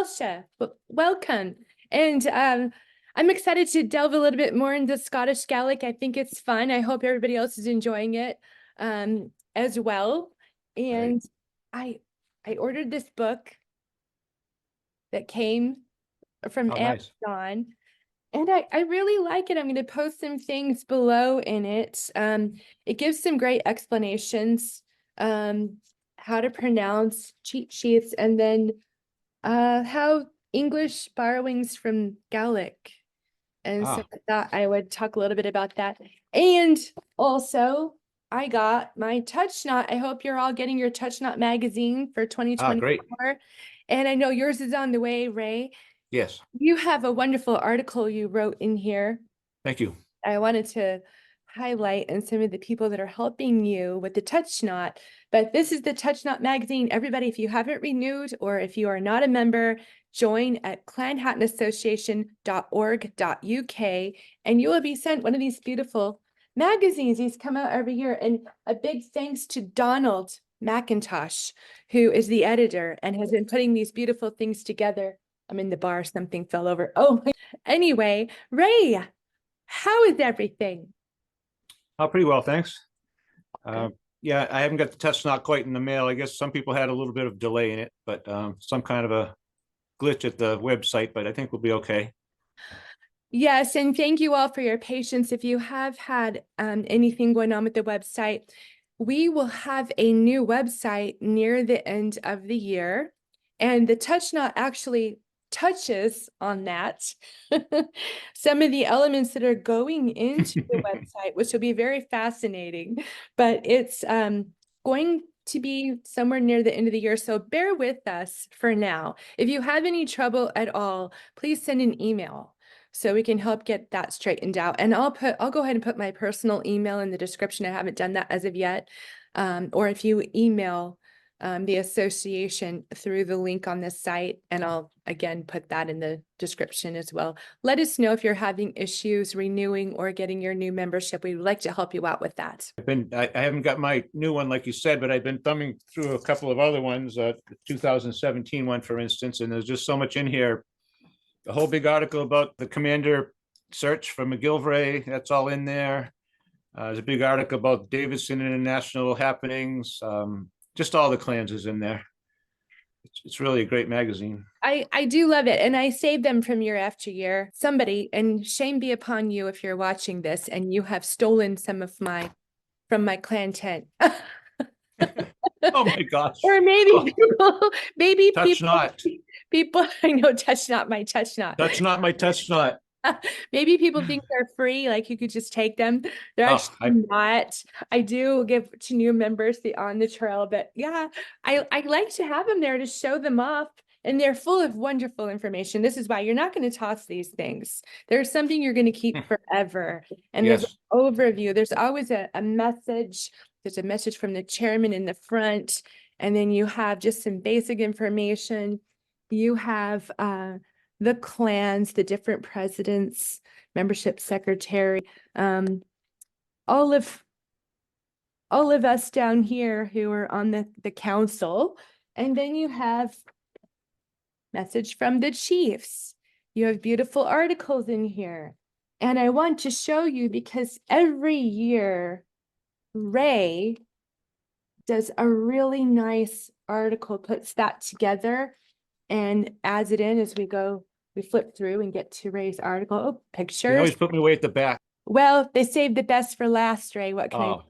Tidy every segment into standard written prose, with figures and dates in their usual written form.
Welsha, welcome. And I'm excited to delve a little bit more into Scottish Gaelic. I think it's fun. I hope everybody else is enjoying it as well. And I ordered this book that came from Nice. Amazon. And I really like it. I'm going to post some things below in it. It gives some great explanations, how to pronounce cheat sheets, and then how English borrowings from Gaelic. And so I thought I would talk a little bit about that. And also, I got my Touch Knot. I hope you're all getting your Touch Knot magazine for 2024. Great. And I know yours is on the way, Ray. Yes. You have a wonderful article you wrote in here. Thank you. I wanted to highlight and some of the people that are helping you with the Touch Knot. But this is the Touch Knot magazine. Everybody, if you haven't renewed or if you are not a member, join at clanchattanAssociation.org.uk and you will be sent one of these beautiful magazines. These come out every year. And a big thanks to Donald McIntosh, who is the editor and has been putting these beautiful things together. I'm in the bar, something fell over. Oh, anyway, Ray, how is everything? Oh, pretty well, thanks. Yeah, I haven't got the Touch Knot quite in the mail. I guess some people had a little bit of delay in it, but some kind of a glitch at the website, but I think we'll be okay. Yes, and thank you all for your patience. If you have had anything going on with the website, we will have a new website near the end of the year, and the Touch Knot actually touches on that. Some of the elements that are going into the website, which will be very fascinating, but it's going to be somewhere near the end of the year. So bear with us for now. If you have any trouble at all, please send an email so we can help get that straightened out. And I'll go ahead and put my personal email in the description. I haven't done that as of yet. Or if you email the association through the link on this site, and I'll again put that in the description as well. Let us know if you're having issues renewing or getting your new membership. We'd like to help you out with that. I haven't got my new one, like you said, but I've been thumbing through a couple of other ones, the 2017 one, for instance, and there's just so much in here. A whole big article about the commander search for McGillivray, that's all in there. There's a big article about Davidson International happenings. Just all the clans is in there. It's really a great magazine. I do love it. And I save them from year after year. Somebody, and shame be upon you if you're watching this and you have stolen some of from my clan tent. Oh my gosh. Or maybe Touch Knot. People, I know, Touch Knot, my Touch Knot. Touch Knot, my Touch Knot. Maybe people think they're free, like you could just take them. They're actually not. I do give to new members the on the trail, but yeah, I like to have them there to show them off. And they're full of wonderful information. This is why you're not going to toss these things. There's something you're going to keep forever. And there's an overview. There's always a message. There's a message from the chairman in the front. And then you have just some basic information. You have the clans, the different presidents, membership secretary, all of us down here who are on the council. And then you have message from the chiefs. You have beautiful articles in here. And I want to show you because every year Ray does a really nice article, puts that together and adds it in as we go. We flip through and get to Ray's article. Oh, pictures. They always put me way at the back. Well, they saved the best for last, Ray. What can I do?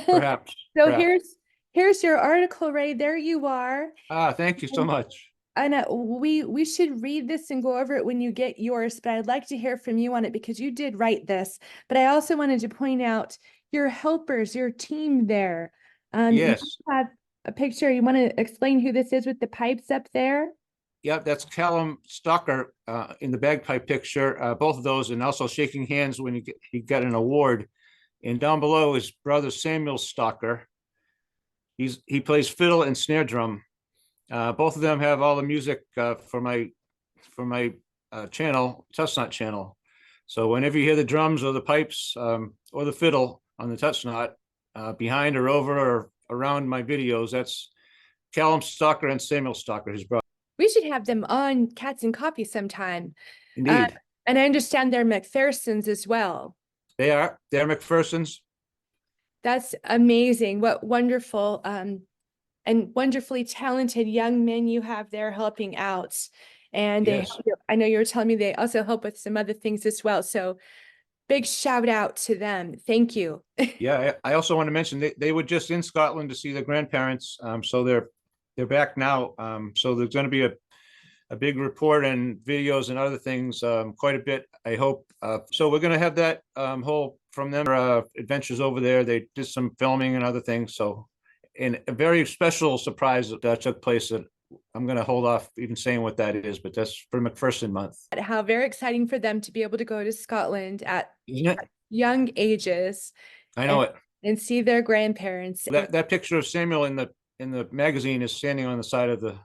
Perhaps. So perhaps. here's your article, Ray. There you are. Thank you so much. And we should read this and go over it when you get yours, but I'd like to hear from you on it because you did write this. But I also wanted to point out your helpers, your team there. Yes. You have a picture. You want to explain who this is with the pipes up there? Yeah, that's Callum Stalker in the bagpipe picture, both of those, and also shaking hands when he got an award. And down below is brother Samuel Stalker. He plays fiddle and snare drum. Both of them have all the music for my channel, Touch Knot channel. So whenever you hear the drums or the pipes or the fiddle on the Touch Knot, behind or over or around my videos, that's Callum Stalker and Samuel Stalker, his brother. We should have them on Cats and Coffee sometime. Uh, Indeed, and I understand they're McPherson's as well. they are. They're McPherson's. That's amazing. What wonderful and wonderfully talented young men you have there helping out. And they, Yes. I know you were telling me they also help with some other things as well. So big shout out to them. Thank you. Yeah, I also want to mention they were just in Scotland to see their grandparents. So they're back now. So there's going to be a big report and videos and other things, quite a bit, I hope. So we're going to have that whole from them adventures over there. They did some filming and other things. So, and a very special surprise that took place that I'm going to hold off even saying what that is, but that's for McPherson month. How very exciting for them to be able to go to Scotland at Isn't it? young ages I and, know it. and see their grandparents. That picture of Samuel in the magazine is standing on the side of the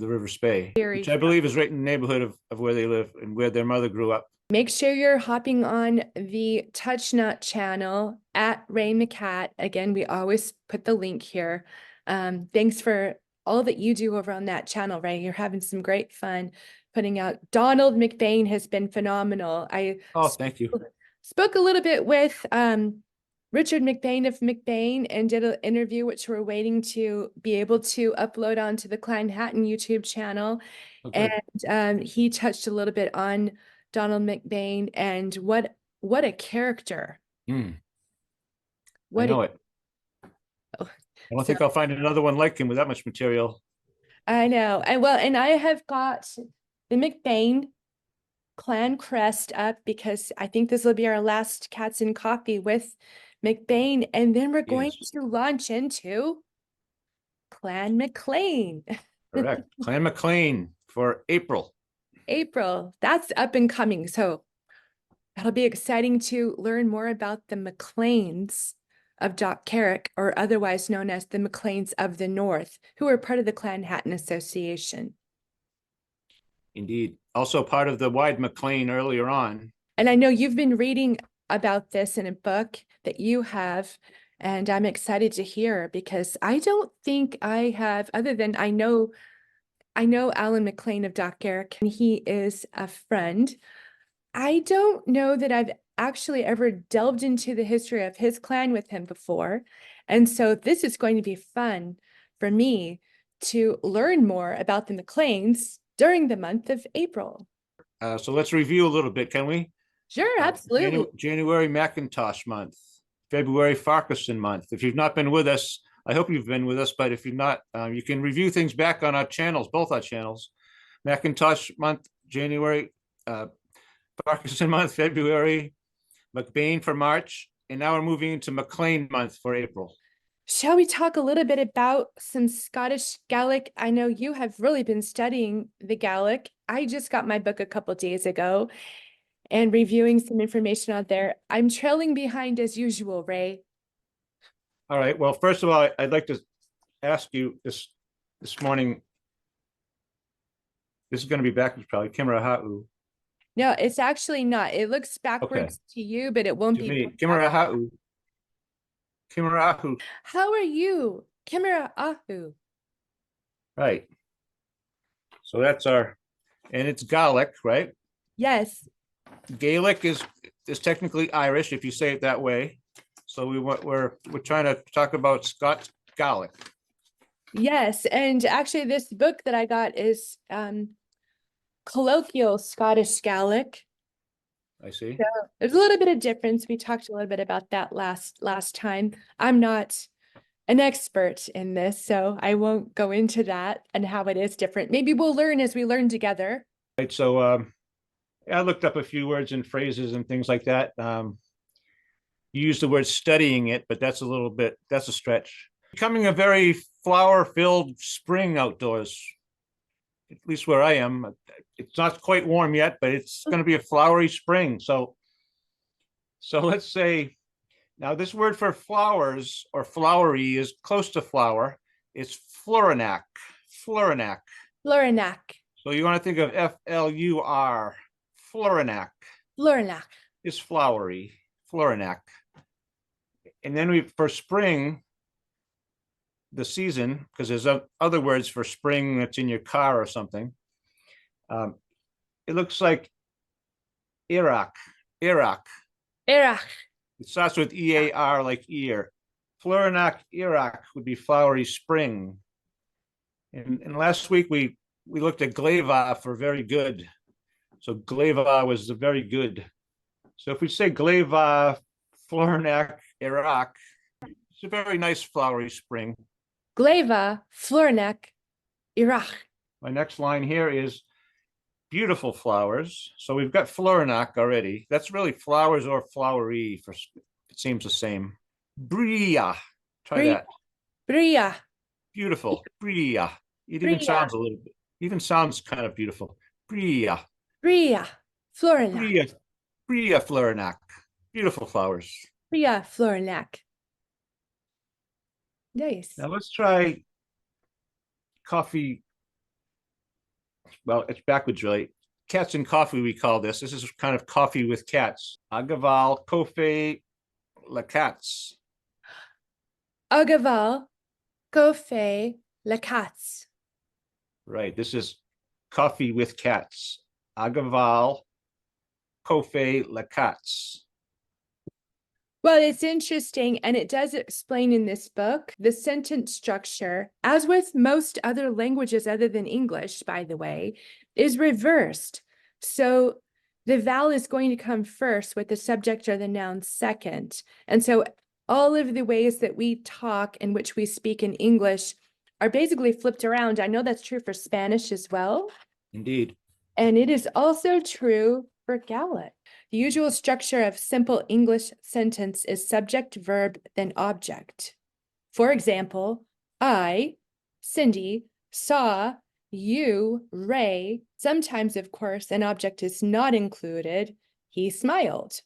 River Spey, Very which I fun. believe is right in the neighborhood of where they live and where their mother grew up. Make sure you're hopping on the Touch Nut channel at Ray McCat. Again, we always put the link here. Thanks for all that you do over on that channel, Ray. You're having some great fun putting out. Donald McBain has been phenomenal. I Oh, thank you. spoke a little bit with Richard McBain of McBain and did an interview, which we're waiting to be able to upload onto the Clan Hatton YouTube channel. Oh, And good. he touched a little bit on Donald McBain and what a character. Mm, I What a, know it. oh, I don't so think I'll find another one like him with that much material. I know. And I have got the McBain clan crest up because I think this will be our last Cats and Coffee with McBain. And then we're going Yes, to launch into Clan McLean. correct. Clan McLean for April. April, that's up and coming. So that'll be exciting to learn more about the McLeans of Doc Carrick, or otherwise known as the McLeans of the North, who are part of the Clan Hatton Association. Indeed. Also part of the Wide McLean earlier on. And I know you've been reading about this in a book that you have, and I'm excited to hear because I don't think I have, other than I know Alan McLean of Doc Garrick, and he is a friend. I don't know that I've actually ever delved into the history of his clan with him before. And so this is going to be fun for me to learn more about the McLeans during the month of April. So let's review a little bit, can we? Sure, absolutely. January Macintosh month, February Farquharson month. If you've not been with us, I hope you've been with us, but if you're not, you can review things back on our channels, both our channels. Macintosh month, January, Farquharson month, February, McBain for March, and now we're moving into McLean month for April. Shall we talk a little bit about some Scottish Gaelic? I know you have really been studying the Gaelic. I just got my book a couple days ago and reviewing some information out there. I'm trailing behind as usual, Ray. All right. Well, first of all, I'd like to ask you this morning. This is going to be backwards, probably. Kimura Ha'u. No, it's actually not. It looks Okay. backwards to you, but it won't To be. me, Kimura Ha'u. Kimura Ha'u. How are you? Kimura Ahu. Right. So that's our, and it's Gaelic, right? Yes. Gaelic is technically Irish if you say it that way. So we're trying to talk about Scots Gaelic. Yes. And actually, this book that I got is colloquial Scottish Gaelic. I see. So there's a little bit of difference. We talked a little bit about that last time. I'm not an expert in this, so I won't go into that and how it is different. Maybe we'll learn as we learn together. Right. So I looked up a few words and phrases and things like that. You use the word studying it, but that's a stretch. Becoming a very flower-filled spring outdoors, at least where I am. It's not quite warm yet, but it's going to be a flowery spring. So let's say now this word for flowers or flowery is close to flower. It's florinac, florinac. Florinac. So you want to think of FLUR, florinac Florinac. is flowery, florinac. And then for spring, the season, because there's other words for spring that's in your car or something. Um, it looks like Iraq. Iraq. Iraq. It starts with EAR like ear. Florinak, Iraq would be flowery spring. And last week we looked at gleva for very good. So gleva was the very good. So if we say gleva, Florinak, Iraq, it's a very nice flowery spring. Gleva, Florinek, Iraq. My next line here is beautiful flowers. So we've got Florinak already. That's really flowers or flowery. For it seems the same. Bria. Try Bria. that. Bria. Beautiful. Bria. It even Bria. sounds a little bit. Even sounds kind of beautiful. Bria. Bria. Florinek. Bria. Bria Florinak. Beautiful flowers. Bria, Florinek. Nice. Now let's try coffee. Well, it's backwards, really. Cats and coffee, we call this. This is kind of coffee with cats. Agaval, Kofe, La Cats. Agaval, Kofe, La Cats. Right. This is coffee with cats. Agaval, Kofe, La Cats. Well, it's interesting, and it does explain in this book the sentence structure, as with most other languages other than English, by the way, is reversed. So the vowel is going to come first with the subject or the noun second. And so all of the ways that we talk in which we speak in English are basically flipped around. I know that's true for Spanish as well. Indeed. And it is also true for Gaelic. The usual structure of simple English sentence is subject, verb, then object. For example, I, Cindy, saw you, Ray. Sometimes, of course, an object is not included. He smiled.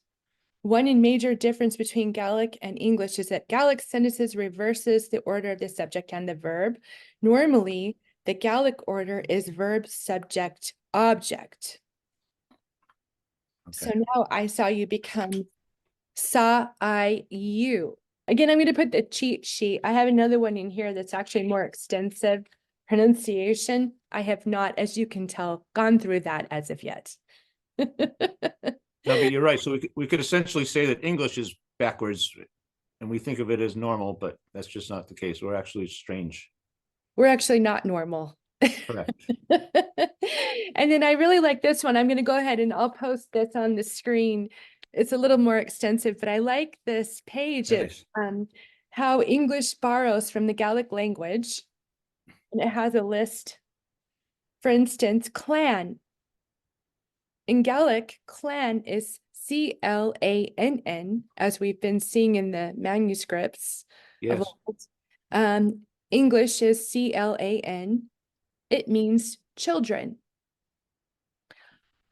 One major difference between Gaelic and English is that Gaelic sentences reverses the order of the subject and the verb. Normally, the Gaelic order is verb, subject, object. Okay. So now I saw you become saw I you. Again, I'm going to put the cheat sheet. I have another one in here that's actually more extensive pronunciation. I have not, as you can tell, gone through that as of yet. No, but you're right. So we could essentially say that English is backwards and we think of it as normal, but that's just not the case. We're actually strange. We're actually not normal. Correct. And then I really like this one. I'm going to go ahead and I'll post this on the screen. It's a little more extensive, but I like this page. Nice. It's how English borrows from the Gaelic language. And it has a list. For instance, clan. In Gaelic, clan is C-L-A-N-N, as we've been seeing in the manuscripts. Yes. English is C-L-A-N. It means children.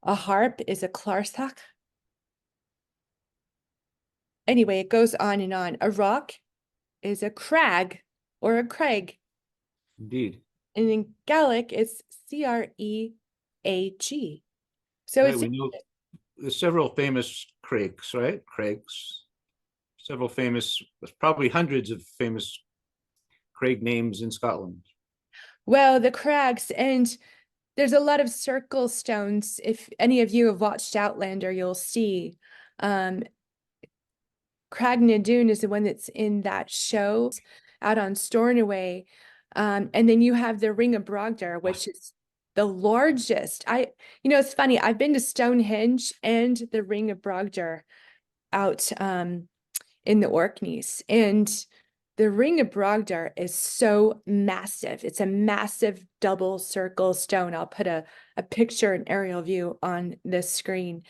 A harp is a clarsach. Anyway, it goes on and on. A rock is a crag or a craig. Indeed. And in Gaelic, it's C-R-E-A-G. So Right, it's we know there's several famous craigs, right? Craigs. Several famous, probably hundreds of famous craig names in Scotland. well, the crags, and there's a lot of circle stones. If any of you have watched Outlander, you'll see. Crag na Dun is the one that's in that show out on Stornoway. And then you have the Ring of Brogdar, which is the largest. It's funny. I've been to Stonehenge and the Ring of Brogdar out in the Orkneys, and the Ring of Brogdar is so massive. It's a massive double circle stone. I'll put a picture, an aerial view on this screen.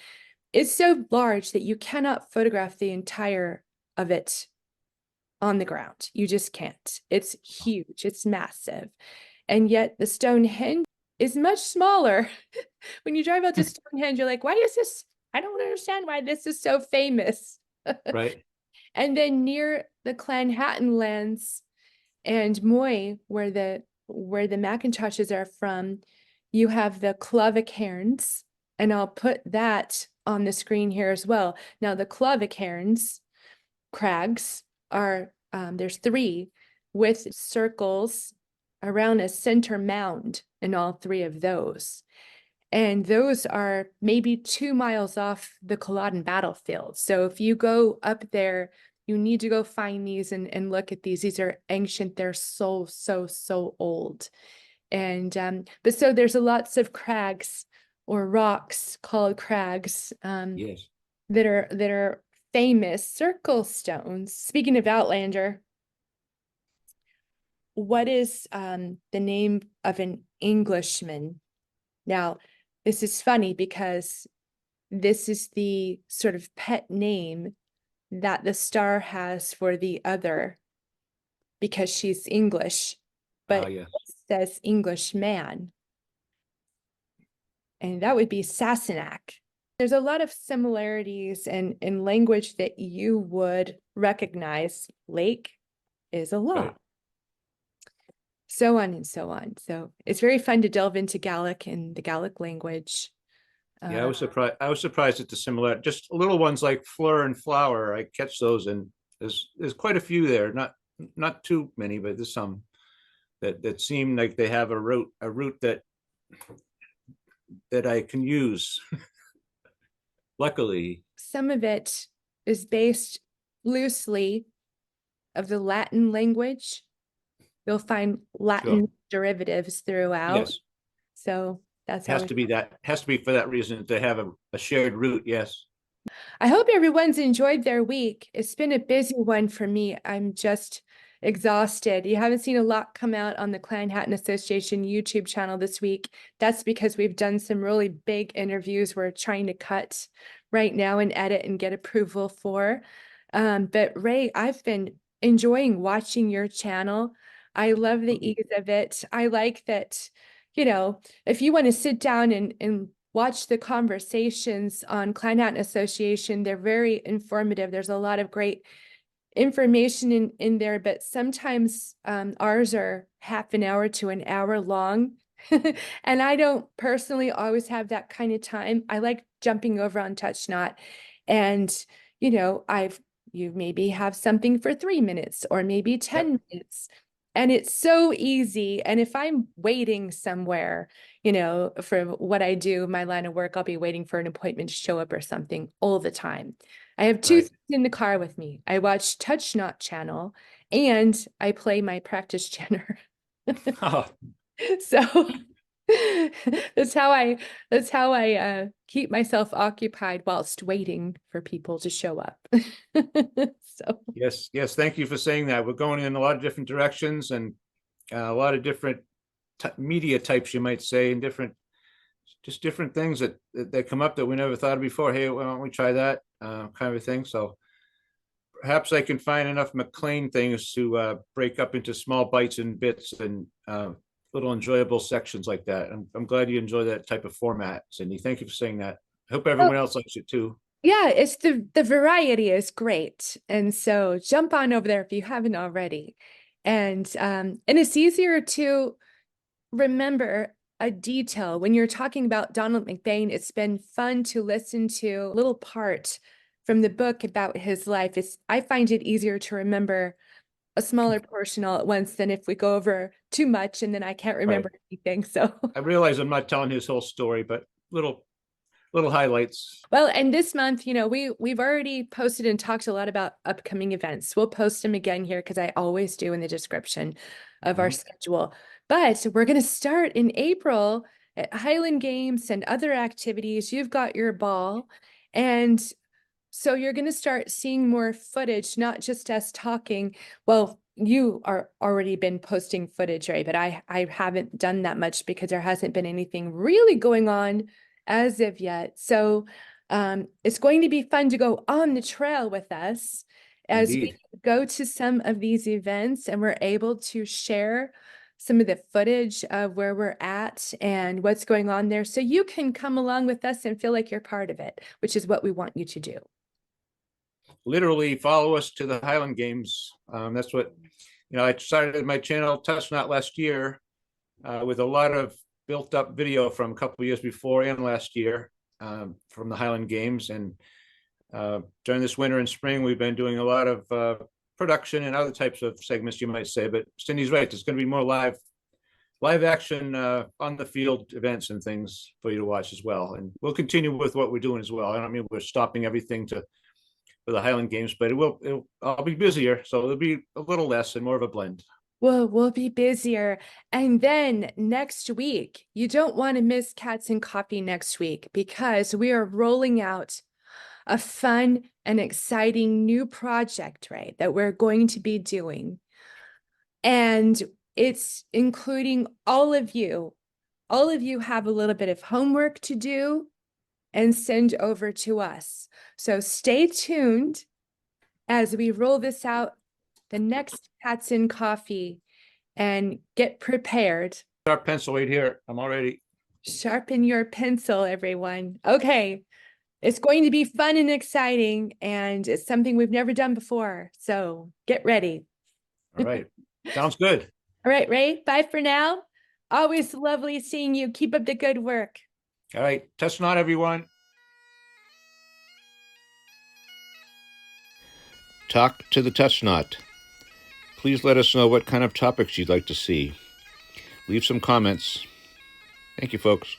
It's so large that you cannot photograph the entire of it on the ground. You just can't. It's huge. It's massive. And yet the Stonehenge is much smaller. When you drive out to Stonehenge, you're like, why is this? I don't understand why this is so famous. Right. And then near the Clan Chattan lands and Moy, where the Macintoshes are from, you have the Clovicairns, and I'll put that on the screen here as well. Now the Clovicairns crags are there's 3 with circles around a center mound in all 3 of those. And those are maybe 2 miles off the Culloden battlefield. So if you go up there, you need to go find these and look at these. These are ancient. They're so, so, so old. And but so there's lots of crags or rocks called crags Yes. that are famous circle stones. Speaking of Outlander, what is the name of an Englishman? Now, this is funny because this is the sort of pet name that the star has for the other because she's English, Ah, but yes. it says Englishman, and that would be Sassenach. There's a lot of similarities in language that you would recognize. Lake is a Right. lot. So on and so on. So it's very fun to delve into Gaelic and the Gaelic language. Yeah, I Uh, was surprised. I was surprised at the similar, just little ones like fleur and flower. I catch those, and there's quite a few there. Not too many, but there's some that seem like they have a root that I can use. Luckily, some of it is based loosely of the Latin language. You'll find sure. Latin derivatives throughout. Yes, So that's how has it. to be that. Has to be for that reason to have a shared root. Yes. I hope everyone's enjoyed their week. It's been a busy one for me. I'm just exhausted. You haven't seen a lot come out on the Clan Hatton Association YouTube channel this week. That's because we've done some really big interviews we're trying to cut right now and edit and get approval for. But Ray, I've been enjoying watching your channel. I love the ease of it. I like that, if you want to sit down and watch the conversations on Clan Chattan Association. They're very informative. There's a lot of great information in there, but sometimes ours are half an hour to an hour long. And I don't personally always have that kind of time. I like jumping over on TouchNot and, you maybe have something for 3 minutes or maybe 10 Yep. minutes. And it's so easy. And if I'm waiting somewhere, for what I do, my line of work, I'll be waiting for an appointment to show up or something all the time. I have two Right. things in the car with me. I watch TouchNot channel and I play my practice channel. Oh, So that's how I keep myself occupied whilst waiting for people to show up. So yes. Yes. Thank you for saying that. We're going in a lot of different directions and a lot of different media types, you might say, and different things that come up that we never thought of before. Hey, why don't we try that kind of thing? So perhaps I can find enough McLean things to break up into small bites and bits and little enjoyable sections like that. I'm glad you enjoy that type of format, Cindy. Thank you for saying that. I hope oh, everyone else likes it too. yeah, it's the variety is great. And so jump on over there if you haven't already. And it's easier to remember a detail when you're talking about Donald McBain. It's been fun to listen to a little part from the book about his life. I find it easier to remember a smaller portion all at once than if we go over too much and then I can't Right. remember anything. So I realize I'm not telling his whole story, but little highlights. well, and this month, we've already posted and talked a lot about upcoming events. We'll post them again here because I always do in the description of our Mhm. schedule. But we're going to start in April at Highland Games and other activities. You've got your ball. And so you're going to start seeing more footage, not just us talking. Well, you are already been posting footage, right? But I haven't done that much because there hasn't been anything really going on as of yet. So it's going to be fun to go on the trail with us as we Indeed. go to some of these events and we're able to share some of the footage of where we're at and what's going on there. So you can come along with us and feel like you're part of it, which is what we want you to do. Literally follow us to the Highland Games. That's what, I started my channel Touch Not last year with a lot of built up video from a couple of years before and last year from the Highland Games. And during this winter and spring, we've been doing a lot of production and other types of segments, you might say. But Cindy's right. There's going to be more live action on the field events and things for you to watch as well. And we'll continue with what we're doing as well. I don't mean we're stopping everything for the Highland Games, but I'll be busier, so it'll be a little less and more of a blend. Well, we'll be busier. And then next week, you don't want to miss Cats and Coffee next week because we are rolling out a fun and exciting new project, right, that we're going to be doing. And it's including all of you. All of you have a little bit of homework to do and send over to us. So stay tuned as we roll this out the next Cats and Coffee and get prepared. Sharp pencil right here. I'm all ready. Sharpen your pencil, everyone. Okay. It's going to be fun and exciting, and it's something we've never done before. So get ready. All right. Sounds good. All right, Ray. Bye for now. Always lovely seeing you. Keep up the good work. All right. Test not everyone. Talk to the test knot. Please let us know what kind of topics you'd like to see. Leave some comments. Thank you, folks.